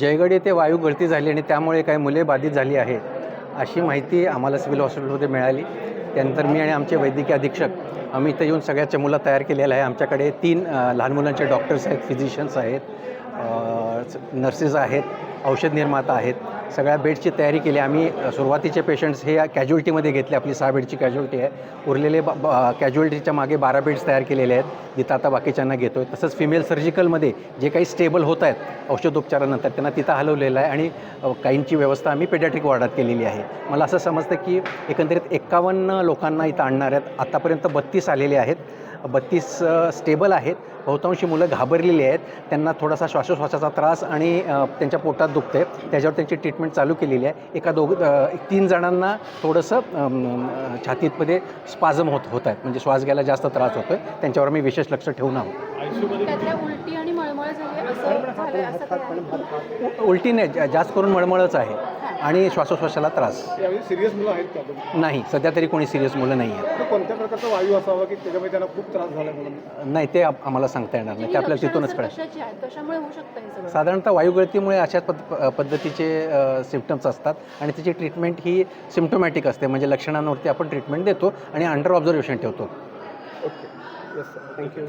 जयगड येथे वायू गळती झाली आणि त्यामुळे काही मुले बाधित झाली आहेत, अशी माहिती आम्हाला सिव्हिल हॉस्पिटलमध्ये मिळाली. त्यानंतर मी आणि आमचे वैद्यकीय अधीक्षक आम्ही इथं येऊन सगळ्या चमूला तयार केलेला आहे. आमच्याकडे 3 लहान मुलांचे डॉक्टर्स आहेत, फिजिशियन्स आहेत, नर्सेस आहेत, औषध निर्माता आहेत. सगळ्या बेड्सची तयारी केली. आम्ही सुरुवातीचे पेशंट्स हे कॅज्युअल्टीमध्ये घेतले. आपली 6 बेडची कॅज्युअल्टी आहे. उरलेले कॅज्युअल्टीच्या मागे 12 बेड्स तयार केलेले आहेत, जिथं आता बाकीच्यांना घेतो आहे. तसंच फिमेल सर्जिकलमध्ये जे काही स्टेबल होत आहेत औषधोपचारानंतर त्यांना तिथं हलवलेलं आहे आणि काहींची व्यवस्था आम्ही पेडियाट्रिक वॉर्डात केलेली आहे. मला असं समजतं की एकंदरीत 51 लोकांना इथं आणणार आहेत. आतापर्यंत 32 आलेले आहेत. 32 स्टेबल आहेत. बहुतांशी मुलं घाबरलेली आहेत. त्यांना थोडासा श्वासोश्वासाचा त्रास आणि त्यांच्या पोटात दुखते, त्याच्यावर त्यांची ट्रीटमेंट चालू केलेली आहे. 3 जणांना थोडंसं छातीमध्ये स्पाझम होत आहेत, म्हणजे श्वास घ्यायला जास्त त्रास होतो आहे. त्यांच्यावर मी विशेष लक्ष ठेवून आहोत. त्यातल्या उलटी आणि मळमळ झाली असं झालं असं काही आहे? उलटी नाही, जास्त करून मळमळच आहे आणि श्वासोश्वासाला त्रास. यावेळी सिरियस मुलं आहेत का? नाही, सध्या तरी कोणी सिरियस मुलं नाही आहेत. तर कोणत्या प्रकारचा वायू असावा की त्याच्यामुळे त्यांना खूप त्रास झाला म्हणून? नाही, ते आम्हाला सांगता येणार नाही. ते आपल्याला तिथूनच कळेल. कशाची आहेत, कशामुळे होऊ शकतं हे सगळं? साधारणतः वायुगळतीमुळे अशाच पद्धतीचे सिम्पटम्स असतात आणि त्याची ट्रीटमेंट ही सिम्प्टोमॅटिक असते, म्हणजे लक्षणांवरती आपण ट्रीटमेंट देतो आणि अंडर ऑब्झर्वेशन ठेवतो. Okay, yes sir, thank you.